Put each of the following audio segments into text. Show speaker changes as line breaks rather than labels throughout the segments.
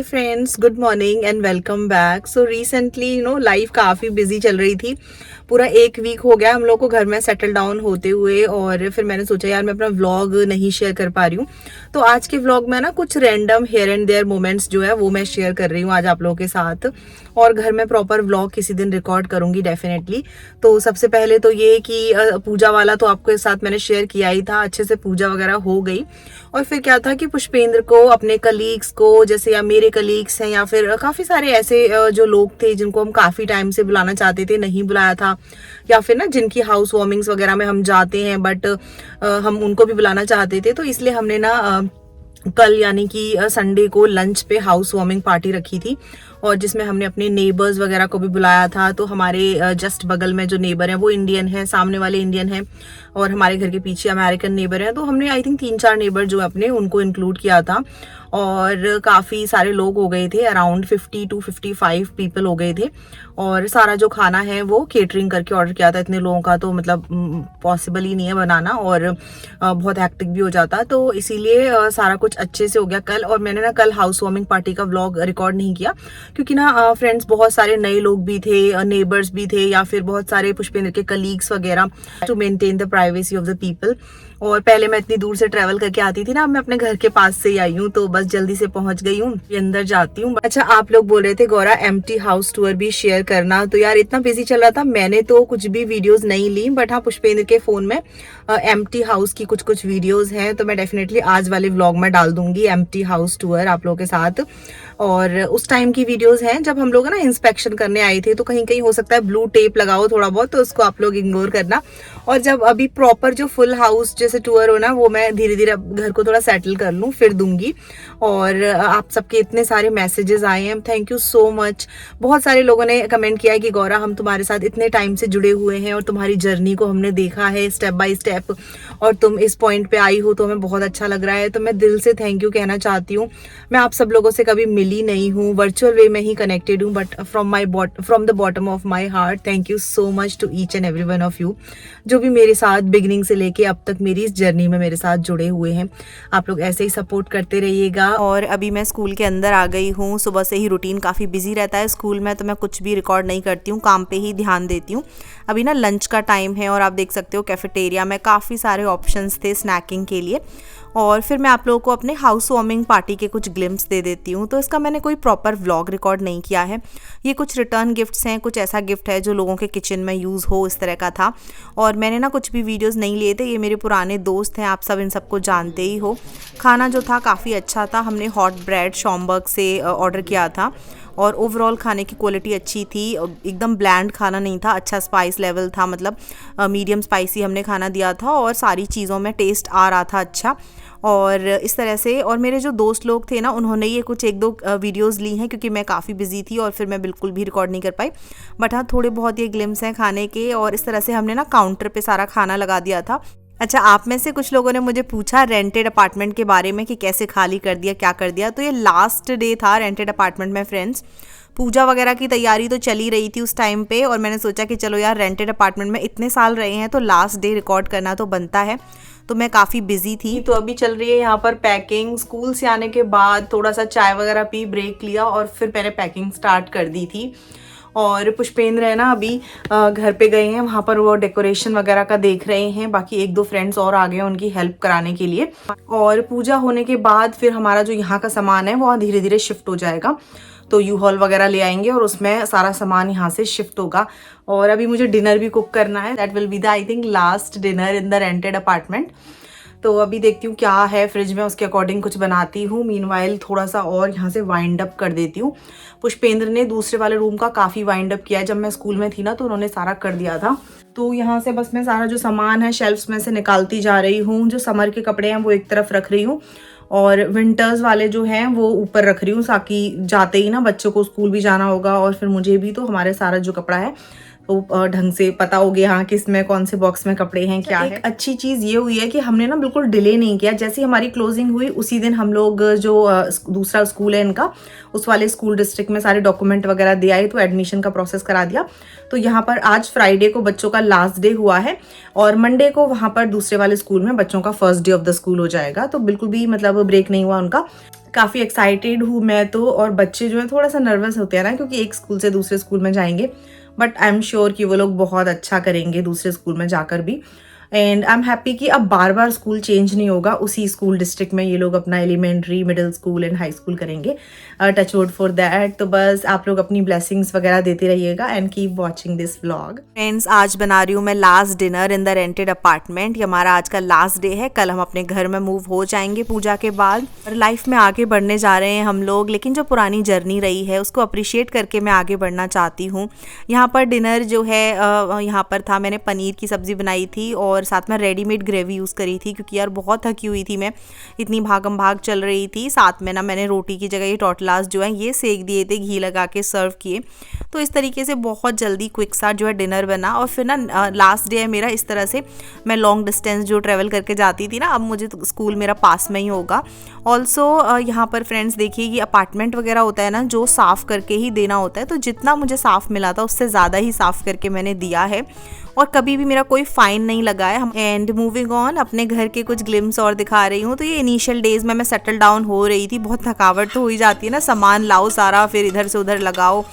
Hey friends, good morning and welcome back. So recently life काफ़ी busy चल रही थी। पूरा एक वीक हो गया हम लोग को घर में सेटल डाउन होते हुए, और फिर मैंने सोचा यार मैं अपना व्लॉग नहीं शेयर कर पा रही हूँ। तो आज के व्लॉग में ना कुछ random here and there moments जो है वो मैं शेयर कर रही हूँ आज आप लोगों के साथ। और घर में प्रॉपर व्लॉग किसी दिन रिकॉर्ड करूंगी डेफिनेटली। तो सबसे पहले तो ये कि पूजा वाला तो आपके साथ मैंने शेयर किया ही था, अच्छे से पूजा वगैरह हो गई। और फिर क्या था कि पुष्पेंद्र को अपने कलीग्स को, जैसे या मेरे कलीग्स हैं या फिर काफ़ी सारे ऐसे जो लोग थे जिनको हम काफ़ी टाइम से बुलाना चाहते थे, नहीं बुलाया था, या फिर ना जिनकी हाउस वार्मिंग्स वगैरह में हम जाते हैं बट हम उनको भी बुलाना चाहते थे। तो इसलिए हमने ना कल यानी कि संडे को लंच पे हाउस वार्मिंग पार्टी रखी थी, और जिसमें हमने अपने नेबर्स वगैरह को भी बुलाया था। तो हमारे जस्ट बगल में जो नेबर हैं वो इंडियन हैं, सामने वाले इंडियन हैं, और हमारे घर के पीछे अमेरिकन नेबर हैं। तो हमने आई थिंक 3-4 नेबर जो अपने उनको इंक्लूड किया था, और काफ़ी सारे लोग हो गए थे, अराउंड 50 to 55 पीपल हो गए थे। और सारा जो खाना है वो केटरिंग करके ऑर्डर किया था। इतने लोगों का तो मतलब पॉसिबल ही नहीं है बनाना, और बहुत हैक्टिक भी हो जाता। तो इसीलिए सारा कुछ अच्छे से हो गया कल। और मैंने ना कल हाउस वार्मिंग पार्टी का व्लॉग रिकॉर्ड नहीं किया, क्योंकि ना फ्रेंड्स बहुत सारे नए लोग भी थे, नेबर्स भी थे, या फिर बहुत सारे पुष्पेंद्र के कलीग्स वगैरह, to maintain the privacy of the people. और पहले मैं इतनी दूर से ट्रैवल करके आती थी ना, अब मैं अपने घर के पास से ही आई हूँ, तो बस जल्दी से पहुंच गई हूँ, अंदर जाती हूँ। अच्छा, आप लोग बोल रहे थे गौरा एम्प्टी हाउस टूर भी शेयर करना, तो यार इतना बिजी चल रहा था, मैंने तो कुछ भी वीडियोस नहीं ली। बट हाँ, पुष्पेंद्र के फोन में एम्प्टी हाउस की कुछ कुछ वीडियोस हैं, तो मैं डेफिनेटली आज वाले व्लॉग में डाल दूंगी एम्प्टी हाउस टूर आप लोगों के साथ। और उस टाइम की वीडियोस हैं जब हम लोग ना इंस्पेक्शन करने आए थे, तो कहीं कहीं हो सकता है ब्लू टेप लगाओ थोड़ा बहुत, तो उसको आप लोग इग्नोर करना। और जब अभी प्रॉपर जो फुल हाउस जैसे टूर हो ना, वो मैं धीरे धीरे घर को थोड़ा सेटल कर लूँ फिर दूंगी। और आप सबके इतने सारे मैसेजेस आए हैं, थैंक यू सो मच। बहुत सारे लोगों ने कमेंट किया है कि गौरा हम तुम्हारे साथ इतने टाइम से जुड़े हुए हैं, और तुम्हारी जर्नी को हमने देखा है स्टेप बाय स्टेप, और तुम इस पॉइंट पे आई हो तो हमें बहुत अच्छा लग रहा है। तो मैं दिल से थैंक यू कहना चाहती हूँ। मैं आप सब लोगों से कभी मिली नहीं हूँ, वर्चुअल वे में ही कनेक्टेड हूँ, but from the bottom of my heart thank you so much to each and every one of you, जो भी मेरे साथ बिगिनिंग से लेके अब तक मेरी इस जर्नी में मेरे साथ जुड़े हुए हैं। आप लोग ऐसे ही सपोर्ट करते रहिएगा। और अभी मैं स्कूल के अंदर आ गई हूँ। सुबह से ही रूटीन काफ़ी बिजी रहता है स्कूल में, तो मैं कुछ भी रिकॉर्ड नहीं करती हूँ, काम पे ही ध्यान देती हूँ। अभी ना लंच का टाइम है, और आप देख सकते हो कैफेटेरिया में काफ़ी सारे ऑप्शंस थे स्नैकिंग के लिए। और फिर मैं आप लोगों को अपने हाउस वार्मिंग पार्टी के कुछ ग्लिम्स दे देती हूँ। तो इसका मैंने कोई प्रॉपर व्लॉग रिकॉर्ड नहीं किया है। ये कुछ रिटर्न गिफ्ट्स हैं, कुछ ऐसा गिफ्ट है जो लोगों के किचन में यूज़ हो, इस तरह का था। और मैंने ना कुछ भी वीडियोस नहीं लिए थे, ये मेरे पुराने दोस्त हैं, आप सब इन सबको जानते ही हो। खाना जो था काफ़ी अच्छा था, हमने हॉट ब्रेड शॉम्बर्ग से ऑर्डर किया था, और ओवरऑल खाने की क्वालिटी अच्छी थी। एकदम ब्लैंड खाना नहीं था, अच्छा स्पाइस लेवल था, मतलब मीडियम स्पाइसी हमने खाना दिया था, और सारी चीज़ों में टेस्ट आ रहा था अच्छा। और इस तरह से, और मेरे जो दोस्त लोग थे ना, उन्होंने ये कुछ 1-2 वीडियोस ली हैं, क्योंकि मैं काफ़ी बिजी थी और फिर मैं बिल्कुल भी रिकॉर्ड नहीं कर पाई। बट हाँ, थोड़े बहुत ये ग्लिम्स हैं खाने के। और इस तरह से हमने ना काउंटर पे सारा खाना लगा दिया था। अच्छा, आप में से कुछ लोगों ने मुझे पूछा रेंटेड अपार्टमेंट के बारे में कि कैसे खाली कर दिया, क्या कर दिया। तो ये लास्ट डे था रेंटेड अपार्टमेंट में फ्रेंड्स। पूजा वगैरह की तैयारी तो चली रही थी उस टाइम पे, और मैंने सोचा कि चलो यार रेंटेड अपार्टमेंट में इतने साल रहे हैं तो लास्ट डे रिकॉर्ड करना तो बनता है। तो मैं काफ़ी बिजी थी। तो अभी चल रही है यहाँ पर पैकिंग। स्कूल से आने के बाद थोड़ा सा चाय वगैरह पी, ब्रेक लिया, और फिर मैंने पैकिंग स्टार्ट कर दी थी। और पुष्पेंद्र है ना अभी घर पे गए हैं, वहाँ पर वो डेकोरेशन वगैरह का देख रहे हैं। बाकी 1-2 फ्रेंड्स और आ गए हैं उनकी हेल्प कराने के लिए। और पूजा होने के बाद फिर हमारा जो यहाँ का सामान है वो धीरे धीरे शिफ्ट हो जाएगा। तो यू हॉल वगैरह ले आएंगे और उसमें सारा सामान यहाँ से शिफ्ट होगा। और अभी मुझे डिनर भी कुक करना है, that will be the I think last dinner in the rented apartment. तो अभी देखती हूँ क्या है फ्रिज में, उसके अकॉर्डिंग कुछ बनाती हूँ। मीनवाइल थोड़ा सा और यहाँ से वाइंड अप कर देती हूँ। पुष्पेंद्र ने दूसरे वाले रूम का काफ़ी वाइंड अप किया है, जब मैं स्कूल में थी ना तो उन्होंने सारा कर दिया था। तो यहाँ से बस मैं सारा जो सामान है शेल्फ्स में से निकालती जा रही हूँ। जो समर के कपड़े हैं वो एक तरफ रख रही हूँ, और विंटर्स वाले जो हैं वो ऊपर रख रही हूँ, ताकि जाते ही ना बच्चों को स्कूल भी जाना होगा, और फिर मुझे भी, तो हमारे सारा जो कपड़ा है तो ढंग से पता हो गया हाँ किस में कौन से बॉक्स में कपड़े हैं क्या है। अच्छी चीज़ ये हुई है कि हमने ना बिल्कुल डिले नहीं किया। जैसे हमारी क्लोजिंग हुई उसी दिन हम लोग जो दूसरा स्कूल है इनका, उस वाले स्कूल डिस्ट्रिक्ट में सारे डॉक्यूमेंट वगैरह दे आए, तो एडमिशन का प्रोसेस करा दिया। तो यहाँ पर आज फ्राइडे को बच्चों का लास्ट डे हुआ है, और मंडे को वहाँ पर दूसरे वाले स्कूल में बच्चों का first day of the school हो जाएगा। तो बिल्कुल भी मतलब ब्रेक नहीं हुआ उनका। काफ़ी एक्साइटेड हूँ मैं तो, और बच्चे जो है थोड़ा सा नर्वस होते हैं ना, क्योंकि एक स्कूल से दूसरे स्कूल में जाएंगे, बट आई एम श्योर कि वो लोग बहुत अच्छा करेंगे दूसरे स्कूल में जाकर भी। एंड आई एम हैप्पी कि अब बार बार स्कूल चेंज नहीं होगा, उसी स्कूल डिस्ट्रिक्ट में ये लोग अपना elementary, middle school and high school करेंगे। Touch wood for that. तो बस आप लोग अपनी ब्लेसिंग्स वगैरह देते रहिएगा and keep watching this vlog. Friends, आज बना रही हूँ मैं last dinner in the rented apartment. ये हमारा आज का लास्ट डे है, कल हम अपने घर में मूव हो जाएंगे पूजा के बाद। और लाइफ में आगे बढ़ने जा रहे हैं हम लोग, लेकिन जो पुरानी जर्नी रही है उसको अप्रिशिएट करके मैं आगे बढ़ना चाहती हूँ। यहाँ पर डिनर जो है यहाँ पर था, मैंने पनीर की सब्ज़ी बनाई थी और साथ में रेडीमेड ग्रेवी यूज़ करी थी, क्योंकि यार बहुत थकी हुई थी मैं, इतनी भागम भाग चल रही थी। साथ में ना मैंने रोटी की जगह ये टोटलास जो है ये सेक दिए थे, घी लगा के सर्व किए। तो इस तरीके से बहुत जल्दी क्विक सा जो है डिनर बना। और फिर ना लास्ट डे है मेरा, इस तरह से मैं लॉन्ग डिस्टेंस जो ट्रैवल करके जाती थी ना, अब मुझे तो स्कूल मेरा पास में ही होगा। ऑल्सो यहाँ पर फ्रेंड्स देखिए, ये अपार्टमेंट वगैरह होता है ना, जो साफ़ करके ही देना होता है, तो जितना मुझे साफ़ मिला था उससे ज़्यादा ही साफ़ करके मैंने दिया है, और कभी भी मेरा कोई फाइन नहीं लगा है। एंड मूविंग ऑन, अपने घर के कुछ ग्लिम्स और दिखा रही हूँ। तो ये इनिशियल डेज में मैं सेटल डाउन हो रही थी, बहुत थकावट तो हो ही जाती है ना, सामान लाओ सारा, फिर इधर से उधर लगाओ।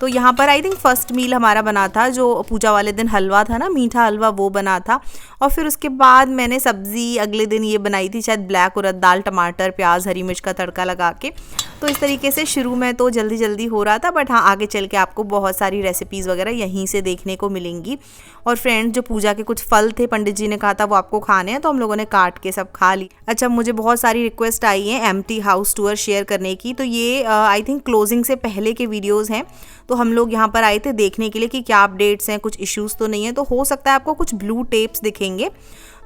तो यहाँ पर आई थिंक फर्स्ट मील हमारा बना था, जो पूजा वाले दिन हलवा था ना, मीठा हलवा, वो बना था। और फिर उसके बाद मैंने सब्ज़ी अगले दिन ये बनाई थी, शायद ब्लैक उड़द दाल, टमाटर, प्याज, हरी मिर्च का तड़का लगा के। तो इस तरीके से शुरू में तो जल्दी जल्दी हो रहा था, बट हाँ आगे चल के आपको बहुत सारी रेसिपीज़ वगैरह यहीं से देखने को मिलेंगी। और फ्रेंड्स, जो पूजा के कुछ फल थे, पंडित जी ने कहा था वो आपको खाने हैं, तो हम लोगों ने काट के सब खा ली। अच्छा, मुझे बहुत सारी रिक्वेस्ट आई है एम्प्टी हाउस टूर शेयर करने की, तो ये आई थिंक क्लोजिंग से पहले के वीडियोज़ हैं। तो हम लोग यहाँ पर आए थे देखने के लिए कि क्या अपडेट्स हैं, कुछ इश्यूज़ तो नहीं है। तो हो सकता है आपको कुछ ब्लू टेप्स दिखेंगे।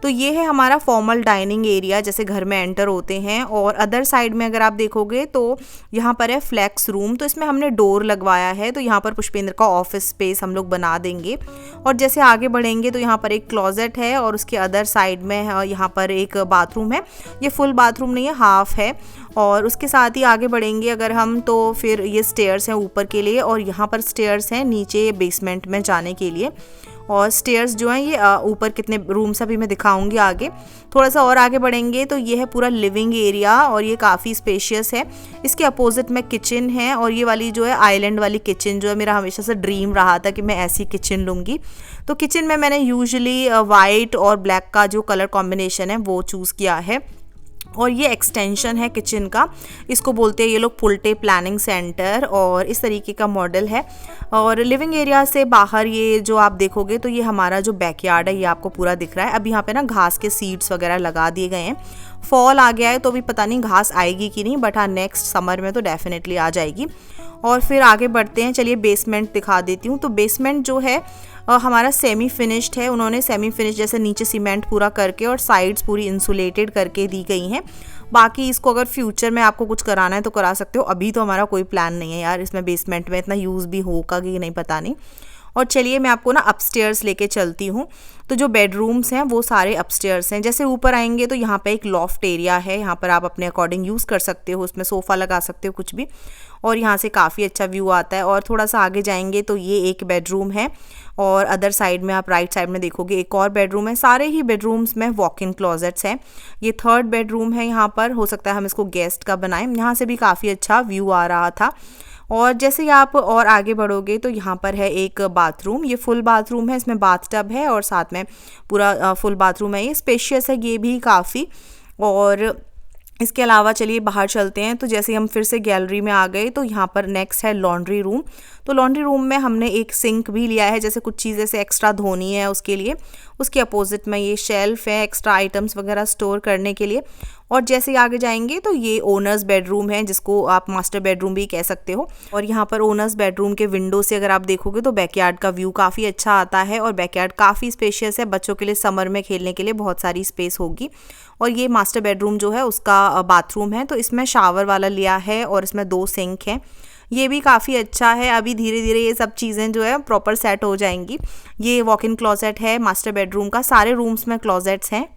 तो ये है हमारा फॉर्मल डाइनिंग एरिया, जैसे घर में एंटर होते हैं। और अदर साइड में अगर आप देखोगे तो यहाँ पर है फ्लेक्स रूम, तो इसमें हमने डोर लगवाया है। तो यहाँ पर पुष्पेंद्र का ऑफिस स्पेस हम लोग बना देंगे। और जैसे आगे बढ़ेंगे तो यहाँ पर एक क्लोजेट है, और उसके अदर साइड में यहाँ पर एक बाथरूम है। ये फुल बाथरूम नहीं है, हाफ है। और उसके साथ ही आगे बढ़ेंगे अगर हम, तो फिर ये स्टेयर्स हैं ऊपर के लिए, और यहाँ पर स्टेयर्स हैं नीचे बेसमेंट में जाने के लिए। और स्टेयर्स जो हैं ये ऊपर कितने रूम्स अभी मैं दिखाऊंगी आगे। थोड़ा सा और आगे बढ़ेंगे तो ये है पूरा लिविंग एरिया, और ये काफ़ी स्पेशियस है। इसके अपोजिट में किचन है, और ये वाली जो है आइलैंड वाली किचन जो है, मेरा हमेशा से ड्रीम रहा था कि मैं ऐसी किचन लूँगी। तो किचन में मैंने यूजुअली वाइट और ब्लैक का जो कलर कॉम्बिनेशन है वो चूज़ किया है। और ये एक्सटेंशन है किचन का, इसको बोलते हैं ये लोग पुलटे प्लानिंग सेंटर, और इस तरीके का मॉडल है। और लिविंग एरिया से बाहर ये जो आप देखोगे तो ये हमारा जो बैकयार्ड है ये आपको पूरा दिख रहा है। अब यहाँ पे ना घास के सीड्स वगैरह लगा दिए गए हैं। फॉल आ गया है तो अभी पता नहीं घास आएगी कि नहीं, बट हाँ नेक्स्ट समर में तो डेफिनेटली आ जाएगी। और फिर आगे बढ़ते हैं, चलिए बेसमेंट दिखा देती हूँ। तो बेसमेंट जो है हमारा सेमी फिनिश्ड है। उन्होंने सेमी फिनिश जैसे नीचे सीमेंट पूरा करके और साइड्स पूरी इंसुलेटेड करके दी गई हैं। बाकी इसको अगर फ्यूचर में आपको कुछ कराना है तो करा सकते हो, अभी तो हमारा कोई प्लान नहीं है यार इसमें बेसमेंट में इतना यूज़ भी होगा कि नहीं पता नहीं। और चलिए मैं आपको ना अपस्टेयर्स लेके चलती हूँ। तो जो बेडरूम्स हैं वो सारे अपस्टेयर्स हैं। जैसे ऊपर आएंगे तो यहाँ पे एक लॉफ्ट एरिया है, यहाँ पर आप अपने अकॉर्डिंग यूज़ कर सकते हो, उसमें सोफ़ा लगा सकते हो कुछ भी, और यहाँ से काफ़ी अच्छा व्यू आता है। और थोड़ा सा आगे जाएंगे तो ये एक बेडरूम है, और अदर साइड में आप राइट साइड में देखोगे एक और बेडरूम है। सारे ही बेडरूम्स में वॉक इन क्लोजेट्स हैं। ये थर्ड बेडरूम है, यहाँ पर हो सकता है हम इसको गेस्ट का बनाएं। यहाँ से भी काफ़ी अच्छा व्यू आ रहा था। और जैसे ही आप और आगे बढ़ोगे तो यहाँ पर है एक बाथरूम, ये फुल बाथरूम है, इसमें बाथटब है और साथ में पूरा फुल बाथरूम है। ये स्पेशियस है ये भी काफ़ी। और इसके अलावा चलिए बाहर चलते हैं। तो जैसे हम फिर से गैलरी में आ गए तो यहाँ पर नेक्स्ट है लॉन्ड्री रूम। तो लॉन्ड्री रूम में हमने एक सिंक भी लिया है, जैसे कुछ चीज़ें से एक्स्ट्रा धोनी है उसके लिए। उसके अपोजिट में ये शेल्फ है एक्स्ट्रा आइटम्स वगैरह स्टोर करने के लिए। और जैसे ही आगे जाएंगे तो ये ओनर्स बेडरूम है, जिसको आप मास्टर बेडरूम भी कह सकते हो। और यहाँ पर ओनर्स बेडरूम के विंडो से अगर आप देखोगे तो बैकयार्ड का व्यू काफ़ी अच्छा आता है, और बैकयार्ड काफ़ी स्पेशियस है। बच्चों के लिए समर में खेलने के लिए बहुत सारी स्पेस होगी। और ये मास्टर बेडरूम जो है उसका बाथरूम है, तो इसमें शावर वाला लिया है और इसमें 2 सिंक हैं। ये भी काफ़ी अच्छा है। अभी धीरे धीरे ये सब चीज़ें जो है प्रॉपर सेट हो जाएंगी। ये वॉक इन क्लोजेट है मास्टर बेडरूम का, सारे रूम्स में क्लोजेट्स हैं।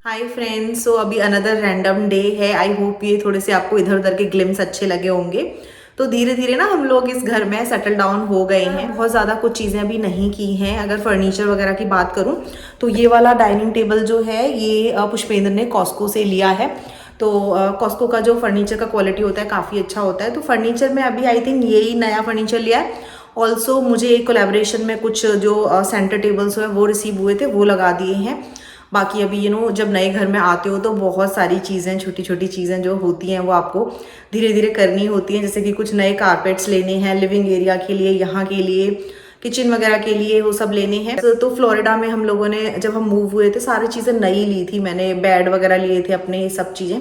हाय फ्रेंड्स, सो अभी अनदर रैंडम डे है। आई होप ये थोड़े से आपको इधर उधर के ग्लिम्स अच्छे लगे होंगे। तो धीरे धीरे ना हम लोग इस घर में सेटल डाउन हो गए हैं। बहुत ज़्यादा कुछ चीज़ें अभी नहीं की हैं। अगर फर्नीचर वगैरह की बात करूं तो ये वाला डाइनिंग टेबल जो है ये पुष्पेंद्र ने कॉस्को से लिया है। तो कॉस्को का जो फर्नीचर का क्वालिटी होता है काफ़ी अच्छा होता है। तो फर्नीचर में अभी आई थिंक यही नया फर्नीचर लिया है। ऑल्सो मुझे एक कोलैबोरेशन में कुछ जो सेंटर टेबल्स है वो रिसीव हुए थे, वो लगा दिए हैं। बाकी अभी जब नए घर में आते हो तो बहुत सारी चीज़ें, छोटी छोटी चीज़ें जो होती हैं वो आपको धीरे धीरे करनी होती हैं। जैसे कि कुछ नए कारपेट्स लेने हैं लिविंग एरिया के लिए, यहाँ के लिए, किचन वगैरह के लिए, वो सब लेने हैं। तो फ्लोरिडा में हम लोगों ने जब हम मूव हुए थे सारी चीज़ें नई ली थी मैंने, बेड वगैरह लिए थे अपने, सब चीज़ें।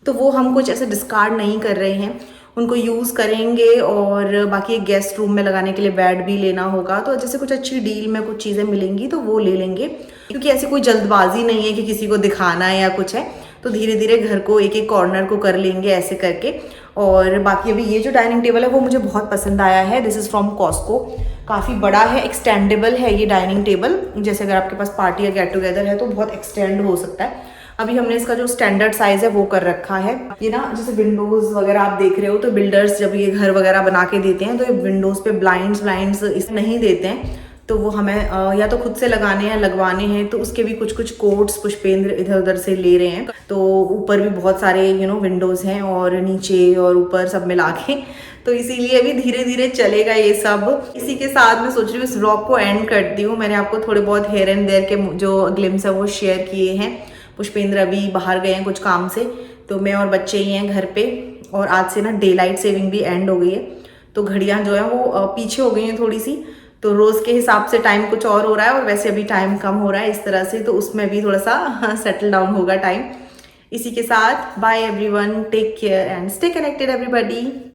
तो वो हम कुछ ऐसे डिस्कार्ड नहीं कर रहे हैं, उनको यूज़ करेंगे। और बाकी एक गेस्ट रूम में लगाने के लिए बेड भी लेना होगा। तो जैसे कुछ अच्छी डील में कुछ चीज़ें मिलेंगी तो वो ले लेंगे, क्योंकि ऐसी कोई जल्दबाजी नहीं है कि किसी को दिखाना है या कुछ है। तो धीरे धीरे घर को एक एक कॉर्नर को कर लेंगे ऐसे करके। और बाकी अभी ये जो डाइनिंग टेबल है वो मुझे बहुत पसंद आया है। This is from Costco. काफ़ी बड़ा है, एक्सटेंडेबल है ये डाइनिंग टेबल। जैसे अगर आपके पास पार्टी या गेट टुगेदर है तो बहुत एक्सटेंड हो सकता है। अभी हमने इसका जो स्टैंडर्ड साइज है वो कर रखा है। ये जैसे विंडोज वगैरह आप देख रहे हो, तो बिल्डर्स जब ये घर वगैरह बना के देते हैं तो ये विंडोज पे ब्लाइंड्स इस नहीं देते हैं। तो वो हमें या तो खुद से लगाने हैं, लगवाने हैं। तो उसके भी कुछ कोट्स पुष्पेंद्र इधर उधर से ले रहे हैं। तो ऊपर भी बहुत सारे विंडोज हैं, और नीचे और ऊपर सब मिला के। तो इसीलिए अभी धीरे धीरे चलेगा ये सब। इसी के साथ मैं सोच रही हूँ इस व्लॉग को एंड करती हूँ। मैंने आपको थोड़े बहुत हेयर एंड देयर के जो ग्लिम्स है वो शेयर किए हैं। पुष्पेंद्र अभी बाहर गए हैं कुछ काम से, तो मैं और बच्चे ही हैं घर पे। और आज से डे लाइट सेविंग भी एंड हो गई है। तो घड़ियाँ जो है वो पीछे हो गई हैं थोड़ी सी। तो रोज़ के हिसाब से टाइम कुछ और हो रहा है, और वैसे अभी टाइम कम हो रहा है इस तरह से। तो उसमें भी थोड़ा सा सेटल डाउन होगा टाइम। इसी के साथ bye everyone, take care and stay connected everybody.